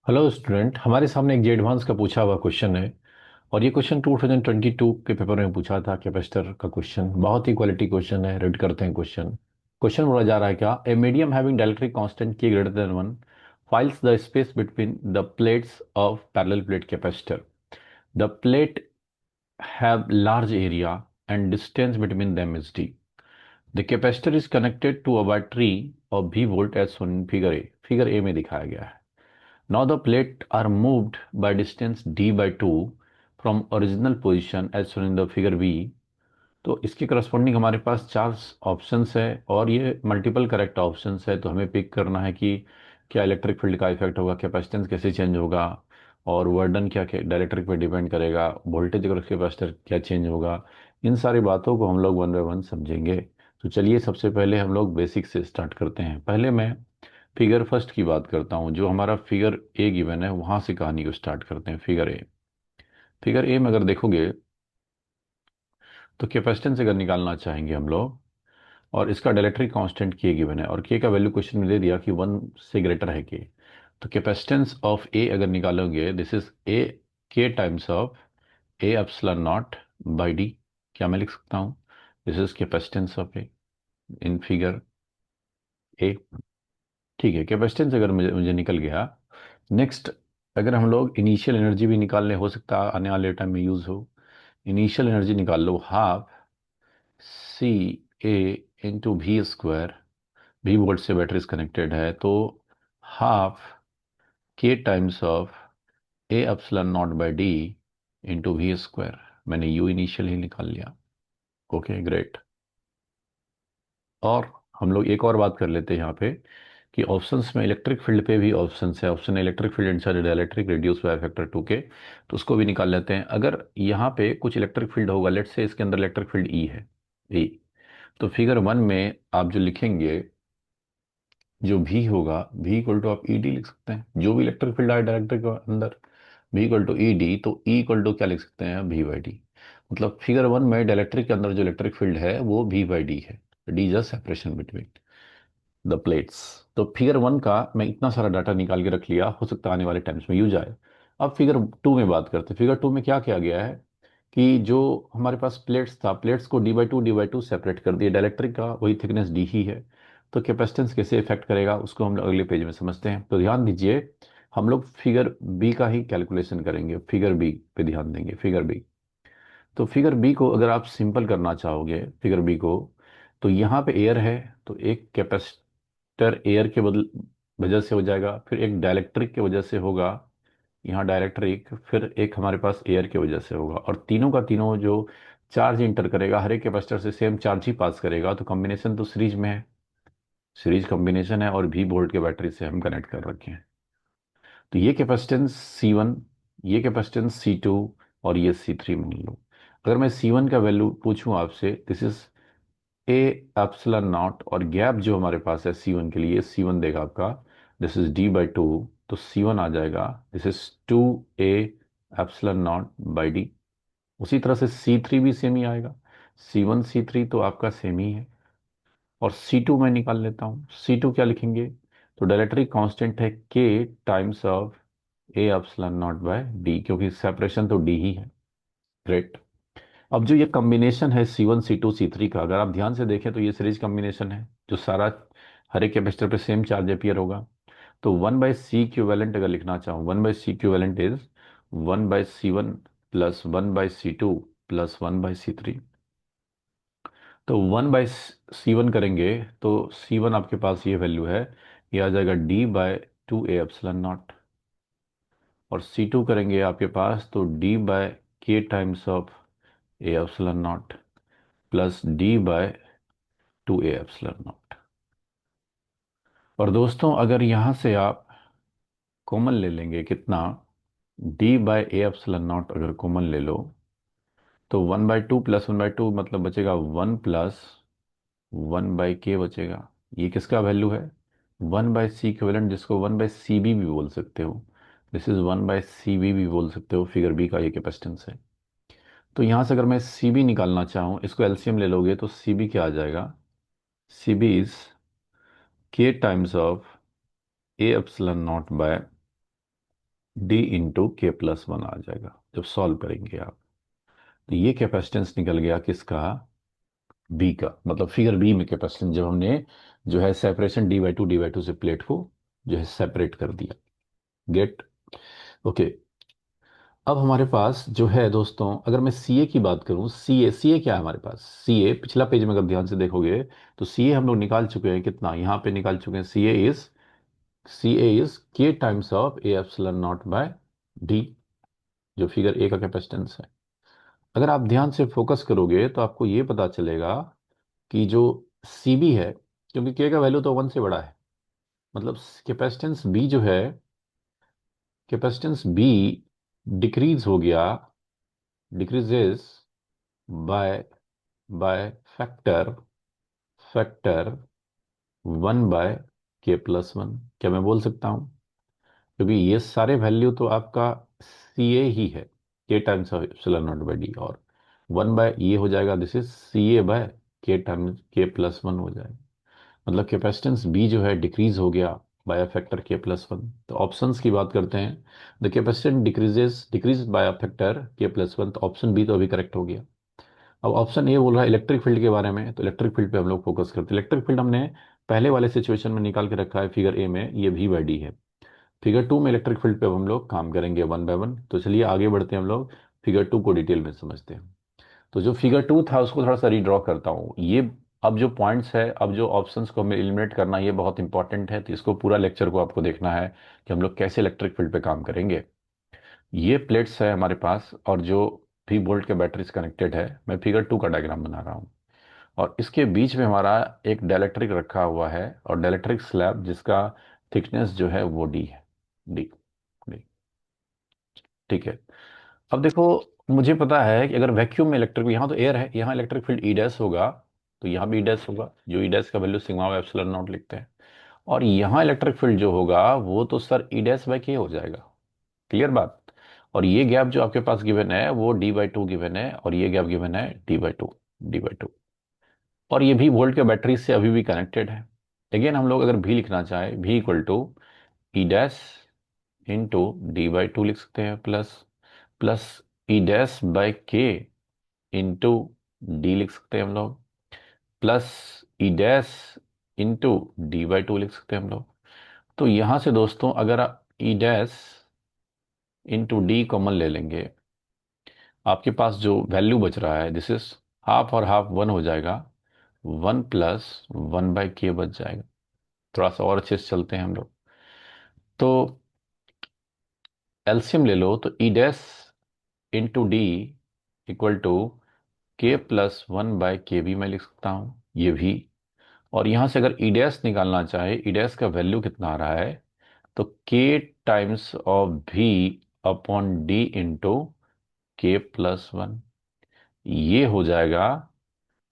Hello student, हमारे सामने एक जे एडवांस का पूछा हुआ क्वेश्चन है। और ये क्वेश्चन 2022 के पेपर में पूछा था। कैपेसिटर का क्वेश्चन बहुत ही क्वालिटी क्वेश्चन है। रीड करते हैं क्वेश्चन। क्वेश्चन बोला जा रहा है क्या, a medium having dielectric constant K greater than 1 fills the space between the plates of parallel plate capacitor. The plate have large area and distance between them is D. The capacitor is connected to a battery of V volt as shown in figure A. Figure A में दिखाया गया है। Now the plate are moved by distance d by 2 from original position as shown in the figure B। तो इसके corresponding हमारे पास चार options है और ये मल्टीपल करेक्ट ऑप्शंस है। तो हमें पिक करना है कि क्या इलेक्ट्रिक फील्ड का इफेक्ट होगा, कैपेसिटेंस कैसे चेंज होगा, और वर्डन क्या डायरेक्ट्रिक पे डिपेंड करेगा, वोल्टेज और कैपेसिटर क्या चेंज होगा। इन सारी बातों को हम लोग वन बाय वन समझेंगे। तो चलिए सबसे पहले हम लोग बेसिक से स्टार्ट करते हैं। पहले मैं फिगर फर्स्ट की बात करता हूँ। जो हमारा फिगर ए गिवन है वहां से कहानी को स्टार्ट करते हैं। फिगर ए, फिगर ए में अगर देखोगे तो कैपेसिटेंस अगर निकालना चाहेंगे हम लोग, और इसका डायलेक्ट्रिक कांस्टेंट के गिवन है और के का वैल्यू क्वेश्चन में दे दिया कि 1 से ग्रेटर है के। तो कैपेसिटेंस ऑफ ए अगर निकालोगे, दिस इज ए के times of A epsilon not by D. क्या मैं लिख सकता हूँ, this is capacitance of A in figure A. ठीक है, कैपेसिटेंस अगर मुझे मुझे निकल गया। नेक्स्ट, अगर हम लोग इनिशियल एनर्जी भी निकालने, हो सकता है आने वाले टाइम में यूज हो। इनिशियल एनर्जी निकाल लो, half C A into V square. V volt से बैटरीज कनेक्टेड है तो half K times of A epsilon not by D into V square. मैंने यू इनिशियल ही निकाल लिया। Okay great. और हम लोग एक और बात कर लेते हैं यहाँ पे कि ऑप्शंस में इलेक्ट्रिक फील्ड पे भी ऑप्शंस है। Option electric field inside electric reduce by factor 2 के, तो उसको भी निकाल लेते हैं। अगर यहाँ पे कुछ इलेक्ट्रिक फील्ड होगा, लेट्स से इसके अंदर इलेक्ट्रिक फील्ड ई है, ई, तो फिगर वन में आप जो लिखेंगे, जो भी होगा भी इक्वल टू आप ई डी लिख सकते हैं। जो भी इलेक्ट्रिक फील्ड आए डायरेक्ट्रिक के अंदर, भी इक्वल टू ई डी, तो ई इक्वल टू क्या लिख सकते हैं, वी बाई डी। मतलब फिगर वन में डायलेक्ट्रिक के अंदर जो इलेक्ट्रिक फील्ड है वो वी बाई डी है। D just separation between the plates. तो फिगर वन का मैं इतना सारा डाटा निकाल के रख लिया, हो सकता है आने वाले टाइम्स में यूज आए। अब फिगर टू में बात करते हैं। फिगर टू में क्या किया गया है कि जो हमारे पास प्लेट्स था, प्लेट्स को डी बाई टू सेपरेट कर दिया। डायलेक्ट्रिक का वही थिकनेस डी ही है। तो कैपेसिटेंस कैसे इफेक्ट करेगा उसको हम लोग अगले पेज में समझते हैं। तो ध्यान दीजिए, हम लोग फिगर बी का ही कैलकुलेशन करेंगे। फिगर बी पे ध्यान देंगे। फिगर बी, तो फिगर बी को अगर आप सिंपल करना चाहोगे, फिगर बी को, तो यहाँ पे एयर है, तो एक कैपेसिटर एयर के बदल वजह से हो जाएगा, फिर एक डाइलेक्ट्रिक के वजह से होगा, यहाँ डाइलेक्ट्रिक, फिर एक हमारे पास एयर की वजह से होगा। और तीनों का तीनों जो चार्ज इंटर करेगा, हर एक कैपेसिटर से सेम चार्ज ही पास करेगा। तो कॉम्बिनेशन तो सीरीज में है, सीरीज कॉम्बिनेशन है, और भी वोल्ट के बैटरी से हम कनेक्ट कर रखे हैं। तो ये कैपेसिटेंस C1, ये कैपेसिटेंस C2, और ये C3 मान लो। अगर मैं C1 का वैल्यू पूछूं आपसे, this is a epsilon not, और गैप जो हमारे पास है C1 के लिए, C1 देगा आपका, this is D by two. तो C1 आ जाएगा, this is 2A epsilon not by D. उसी तरह से C3 भी सेम ही आएगा। C1 C3 तो आपका सेम ही है। और C2 मैं निकाल लेता हूँ। C2 क्या लिखेंगे, तो डायलेक्ट्रिक कांस्टेंट है K times of A epsilon naught by D, क्योंकि सेपरेशन तो डी ही है। ग्रेट। अब जो ये कॉम्बिनेशन है C1 C2 C3 का, अगर आप ध्यान से देखें तो ये सीरीज कॉम्बिनेशन है, जो सारा हर एक कैपेसिटर पे सेम चार्ज अपीयर होगा। तो 1/C इक्विवेलेंट अगर लिखना चाहूँ, 1/C equivalent is 1/C1 plus 1/C2 plus 1/C3। तो 1/C1 करेंगे तो C1 आपके पास ये वैल्यू है, ये आ जाएगा D/2A एप्सिलॉन नॉट। और C2 करेंगे आपके पास तो D/K times of A epsilon not plus D/2A epsilon not. और दोस्तों अगर यहाँ से आप कॉमन ले लेंगे कितना, D/A एप्सिलॉन नॉट अगर कॉमन ले लो, तो 1/2 प्लस 1/2 मतलब बचेगा 1 प्लस 1/K बचेगा। ये किसका वैल्यू है, 1/C इक्विवेलेंट, जिसको 1/CB भी बोल सकते हो। दिस इज 1/CB भी बोल सकते हो। फिगर बी का ये कैपेसिटेंस है। तो यहाँ से अगर मैं CB निकालना चाहूँ, इसको एलसीएम ले लोगे तो CB क्या आ जाएगा, CB is K times of A epsilon naught by D into K plus one आ जाएगा जब सॉल्व करेंगे आप। तो ये कैपेसिटेंस निकल गया किसका, बी का। मतलब फिगर बी में कैपेसिटेंस जब हमने जो है सेपरेशन डी बाई टू से प्लेट को जो है सेपरेट कर दिया। गेट। ओके। अब हमारे पास जो है दोस्तों, अगर मैं सीए की बात करूं, सीए क्या है हमारे पास, सीए पिछला पेज में अगर ध्यान से देखोगे तो सीए हम लोग निकाल चुके हैं, कितना यहां पे निकाल चुके हैं। CA is K times of A epsilon naught by D, जो फिगर ए का कैपेसिटेंस है। अगर आप ध्यान से फोकस करोगे तो आपको ये पता चलेगा कि जो सीबी है, क्योंकि के का वैल्यू तो वन से बड़ा है, मतलब कैपेसिटेंस बी जो है, कैपेसिटेंस बी डिक्रीज हो गया, decreases by by factor one by के प्लस वन। क्या मैं बोल सकता हूं, क्योंकि ये सारे वैल्यू तो आपका सी ए ही है, K times of epsilon not by D, और वन बाय ये हो जाएगा, this is C A by K times K plus one हो जाएगा। मतलब कैपेसिटेंस बी जो है डिक्रीज हो गया बाय फैक्टर के प्लस वन। तो ऑप्शंस की बात करते हैं, the capacitance decrease by factor के प्लस वन, तो ऑप्शन बी तो अभी करेक्ट हो गया। अब ऑप्शन ए बोल रहा है इलेक्ट्रिक फील्ड के बारे में, तो इलेक्ट्रिक फील्ड पे हम लोग फोकस करते हैं। इलेक्ट्रिक फील्ड हमने पहले वाले सिचुएशन में निकाल के रखा है, फिगर ए में ये वी बाई डी है। फिगर टू में इलेक्ट्रिक फील्ड पे अब हम लोग काम करेंगे वन बाय वन। तो चलिए आगे बढ़ते हैं, हम लोग फिगर टू को डिटेल में समझते हैं। तो जो फिगर टू था उसको थोड़ा सा रीड्रॉ करता हूँ। ये अब जो पॉइंट्स है, अब जो ऑप्शंस को हमें एलिमिनेट करना है, ये बहुत इंपॉर्टेंट है। तो इसको पूरा लेक्चर को आपको देखना है कि हम लोग कैसे इलेक्ट्रिक फील्ड पे काम करेंगे। ये प्लेट्स है हमारे पास, और जो भी वोल्ट के बैटरीज कनेक्टेड है, मैं फिगर टू का डायग्राम बना रहा हूँ। और इसके बीच में हमारा एक डाइलेक्ट्रिक रखा हुआ है, और डाइलेक्ट्रिक स्लैब जिसका थिकनेस जो है वो डी है। D D. ठीक है। अब देखो, मुझे पता है कि अगर वैक्यूम में इलेक्ट्रिक, यहाँ तो एयर है, यहाँ इलेक्ट्रिक फील्ड ई डैश होगा, तो यहाँ भी ई डैश होगा, जो ई डैश का value sigma by epsilon not लिखते हैं। और यहाँ इलेक्ट्रिक फील्ड जो होगा वो तो सर ई डैश बाय के हो जाएगा। क्लियर बात। और ये गैप जो आपके पास गिवन है वो डी बाई टू गिवन है, और ये गैप गिवन है डी बाई टू। और ये भी वोल्ट के बैटरी से अभी भी कनेक्टेड है। अगेन हम लोग अगर भी लिखना चाहें, भी equal to E dash into D by two लिख सकते हैं, plus plus E dash by K into D लिख सकते हैं हम लोग, plus E dash into D by two लिख सकते हैं हम लोग। तो यहां से दोस्तों अगर आप ई डैश इंटू डी कॉमन ले लेंगे, आपके पास जो वैल्यू बच रहा है, दिस इज हाफ और हाफ वन हो जाएगा, वन प्लस वन बाई के बच जाएगा। थोड़ा सा और अच्छे से चलते हैं हम लोग। तो एलसीएम ले लो, तो E dash into D equal to K plus one by K भी मैं लिख सकता हूं, ये भी। और यहां से अगर ई डैश निकालना चाहे, ई डैश का वैल्यू कितना आ रहा है, तो के टाइम्स ऑफ भी upon D into K plus one, ये हो जाएगा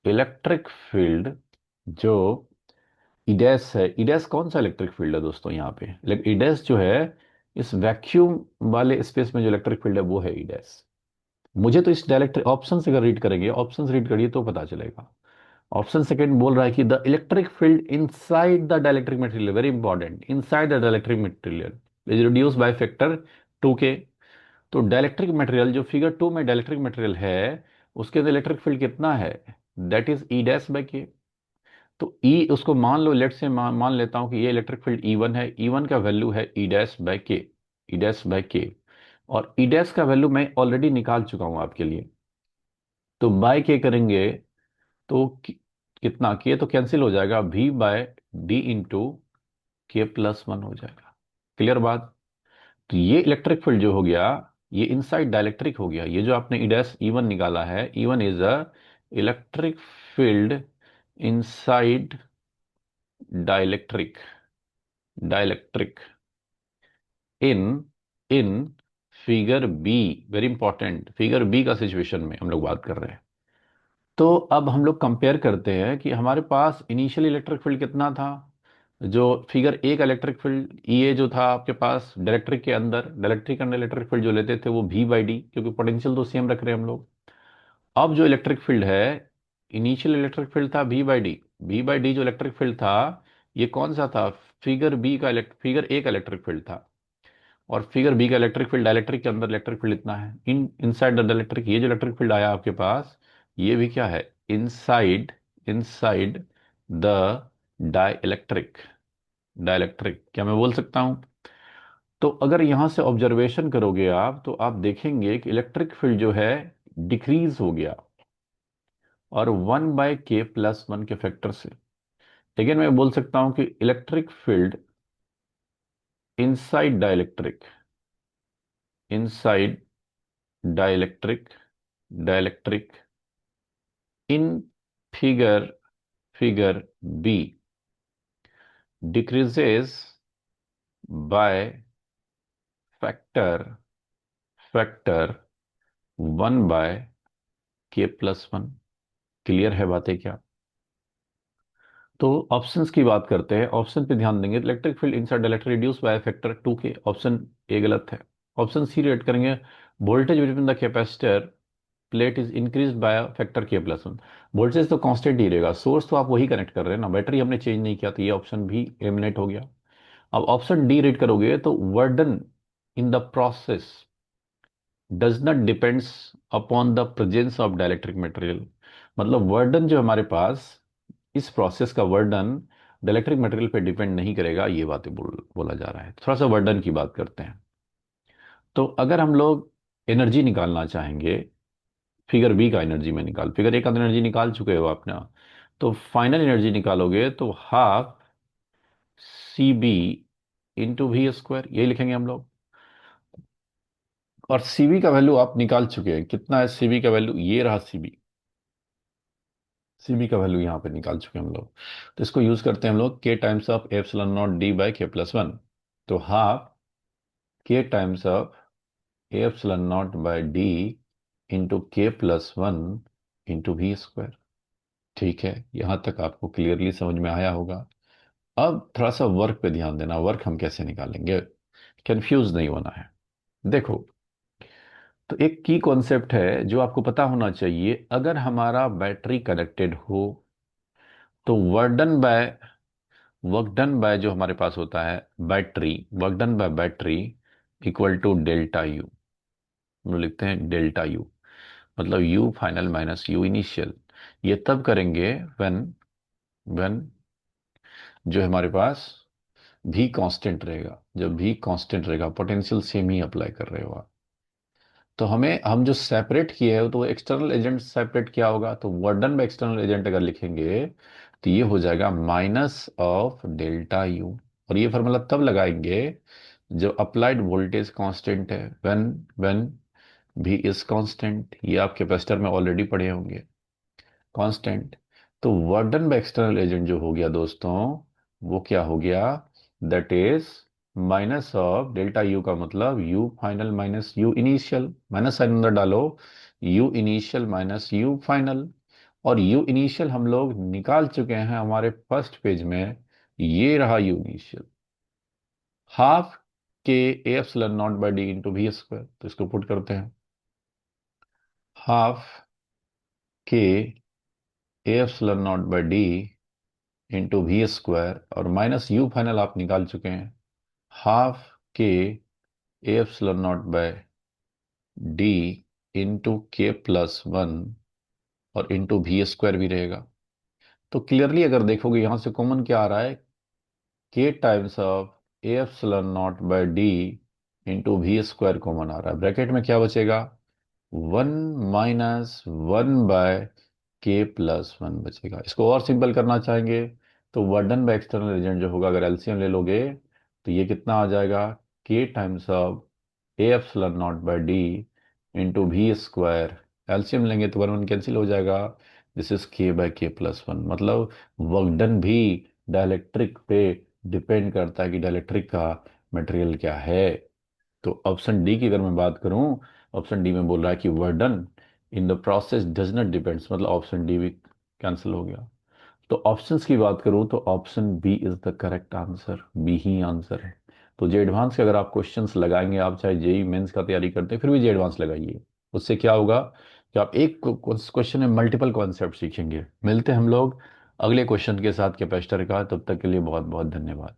इलेक्ट्रिक फील्ड जो ईडैश है। ईडैश कौन सा इलेक्ट्रिक फील्ड है दोस्तों यहाँ पे, ईडैश जो है इस वैक्यूम वाले स्पेस में जो इलेक्ट्रिक फील्ड है वो है ईडैश। मुझे तो इस डायरेक्ट ऑप्शन से अगर रीड करेंगे, ऑप्शन रीड करिए तो पता चलेगा। ऑप्शन सेकंड बोल रहा है कि the electric field inside the dielectric material, very important, inside the dielectric material is reduce by factor two K. तो डाइलेक्ट्रिक मटेरियल जो फिगर टू में डाइलेक्ट्रिक मटेरियल है, उसके अंदर इलेक्ट्रिक फील्ड कितना है, that is E dash by K. तो ई उसको मान लो, लेट से मान लेता हूं कि ये इलेक्ट्रिक फील्ड ई वन है, ई वन का वैल्यू है ई डैश बाई के, ई डैश बाई के। और ई डैश का वैल्यू मैं ऑलरेडी निकाल चुका हूं आपके लिए। तो बाय के करेंगे तो कितना, के तो कैंसिल हो जाएगा, we bye D into K plus one हो जाएगा। क्लियर बात। तो ये इलेक्ट्रिक फील्ड जो हो गया, ये इनसाइड डाइलेक्ट्रिक हो गया। ये जो आपने ई डैश ई वन निकाला है, E one is a electric field inside dielectric, dielectric in in figure B, very important, figure B का सिचुएशन में हम लोग बात कर रहे हैं। तो अब हम लोग कंपेयर करते हैं कि हमारे पास इनिशियल इलेक्ट्रिक फील्ड कितना था। जो फिगर ए का इलेक्ट्रिक फील्ड ई ए जो था आपके पास डाइलेक्ट्रिक के अंदर, डाइलेक्ट्रिक के अंदर इलेक्ट्रिक फील्ड जो लेते थे वो भी बाई डी, क्योंकि पोटेंशियल तो सेम रख रहे हैं हम लोग। अब जो इलेक्ट्रिक फील्ड है, इनिशियल इलेक्ट्रिक फील्ड था भी बाई डी, भी बाई डी जो इलेक्ट्रिक फील्ड था, ये कौन सा था, फिगर बी का फिगर ए का इलेक्ट्रिक फील्ड था। और फिगर बी का इलेक्ट्रिक फील्ड, डाइलेक्ट्रिक के अंदर इलेक्ट्रिक फील्ड इतना है, इनसाइड द डाइलेक्ट्रिक, ये जो इलेक्ट्रिक फील्ड आया आपके पास, ये भी क्या है, inside, inside the dielectric, dielectric क्या मैं बोल सकता हूं? तो अगर यहां से ऑब्जर्वेशन करोगे आप, तो आप देखेंगे कि इलेक्ट्रिक फील्ड जो है डिक्रीज हो गया, और 1/k+1 के फैक्टर से। लेकिन मैं बोल सकता हूं कि electric field inside dielectric, inside dielectric, dielectric in figure, figure B decreases by factor, factor 1/k+1। Clear है बातें क्या? तो ऑप्शंस की बात करते हैं। ऑप्शन पे ध्यान देंगे, electric field inside electric reduce by factor 2k, option A गलत है। ऑप्शन सी रेट करेंगे, voltage between the capacitor plate is increase by factor k+1। Voltage तो कांस्टेंट ही रहेगा, सोर्स तो आप वही कनेक्ट कर रहे हैं ना, बैटरी हमने चेंज नहीं किया, तो ये ऑप्शन भी एलिमिनेट हो गया। अब ऑप्शन डी रीड करोगे तो work done in the process does not depends upon the presence of dielectric material. मतलब वर्डन जो हमारे पास, इस प्रोसेस का वर्डन डाइलेक्ट्रिक मटेरियल पे डिपेंड नहीं करेगा, ये बातें बोला जा रहा है। थोड़ा सा वर्डन की बात करते हैं। तो अगर हम लोग एनर्जी निकालना चाहेंगे, फिगर बी का एनर्जी में निकाल, फिगर ए का एनर्जी निकाल चुके हो आपने, तो फाइनल एनर्जी निकालोगे तो हाफ CB इंटू V², यही लिखेंगे हम लोग। और सीबी का वैल्यू आप निकाल चुके हैं, कितना है सीबी का वैल्यू, ये रहा सीबी, सीबी का वैल्यू यहाँ पे निकाल चुके हैं हम लोग। तो इसको यूज करते हैं हम लोग, के टाइम्स ऑफ ε0d/k+1। तो half K times of ε0/d into k+1 into V²। ठीक है, यहां तक आपको क्लियरली समझ में आया होगा। अब थोड़ा सा वर्क पे ध्यान देना, वर्क हम कैसे निकालेंगे, कंफ्यूज नहीं होना है। देखो, तो एक की कॉन्सेप्ट है जो आपको पता होना चाहिए, अगर हमारा बैटरी कनेक्टेड हो तो वर्क डन बाय जो हमारे पास होता है battery, work done by battery equal to delta U. हम लोग लिखते हैं डेल्टा यू, मतलब U final minus U initial. ये तब करेंगे व्हेन, व्हेन जो हमारे पास भी कांस्टेंट रहेगा, जब भी कांस्टेंट रहेगा, पोटेंशियल सेम ही अप्लाई कर रहे हो आप। तो हमें, हम जो सेपरेट किए है, तो एक्सटर्नल एजेंट सेपरेट किया होगा, तो वर्डन में एक्सटर्नल एजेंट अगर लिखेंगे तो ये हो जाएगा माइनस ऑफ डेल्टा यू। और ये फॉर्मूला तब लगाएंगे जब अप्लाइड वोल्टेज कांस्टेंट है, व्हेन, व्हेन भी इज कांस्टेंट। ये आप कैपेसिटर में ऑलरेडी पढ़े होंगे, कांस्टेंट। तो वर्डन बाय एक्सटर्नल एजेंट जो हो गया दोस्तों, वो क्या हो गया, that is minus of delta U, का मतलब U final minus U initial, minus sign अंदर डालो, U initial minus U final. और यू इनिशियल हम लोग निकाल चुके हैं हमारे फर्स्ट पेज में, ये रहा यू इनिशियल, हाफ के ε0/d इंटू V²। तो इसको पुट करते हैं, हाफ के ε0/d इंटू V², और माइनस यू फाइनल आप निकाल चुके हैं, हाफ के ε0/d इंटू k+1, और इंटू V² भी रहेगा। तो क्लियरली अगर देखोगे यहां से कॉमन क्या आ रहा है, K times of ε0/d into V² common आ रहा है। ब्रैकेट में क्या बचेगा, 1 - 1/k+1 बचेगा। इसको और सिंपल करना चाहेंगे तो वर्डन बाय एक्सटर्नल एजेंट जो होगा, अगर एलसीएम ले लोगे तो ये कितना आ जाएगा, के times of ε0/d into V²। LCM लेंगे तो 1 1 कैंसिल हो जाएगा, दिस इज k/k+1। मतलब वर्कडन भी डाइलेक्ट्रिक पे डिपेंड करता है कि डाइलेक्ट्रिक का मटेरियल क्या है। तो ऑप्शन डी की अगर मैं बात करूं, ऑप्शन डी में बोल रहा है कि work done in the process does not depends, मतलब ऑप्शन डी भी कैंसिल हो गया। तो ऑप्शंस की बात करूं तो option B is the correct answer, B ही आंसर है। तो जे एडवांस के अगर आप क्वेश्चंस लगाएंगे, आप चाहे जेई मेंस का तैयारी करते हैं फिर भी जे एडवांस लगाइए। उससे क्या होगा कि आप एक क्वेश्चन में मल्टीपल कॉन्सेप्ट सीखेंगे। मिलते हैं हम लोग अगले क्वेश्चन के साथ कैपेसिटर का, तब तक के लिए बहुत बहुत धन्यवाद।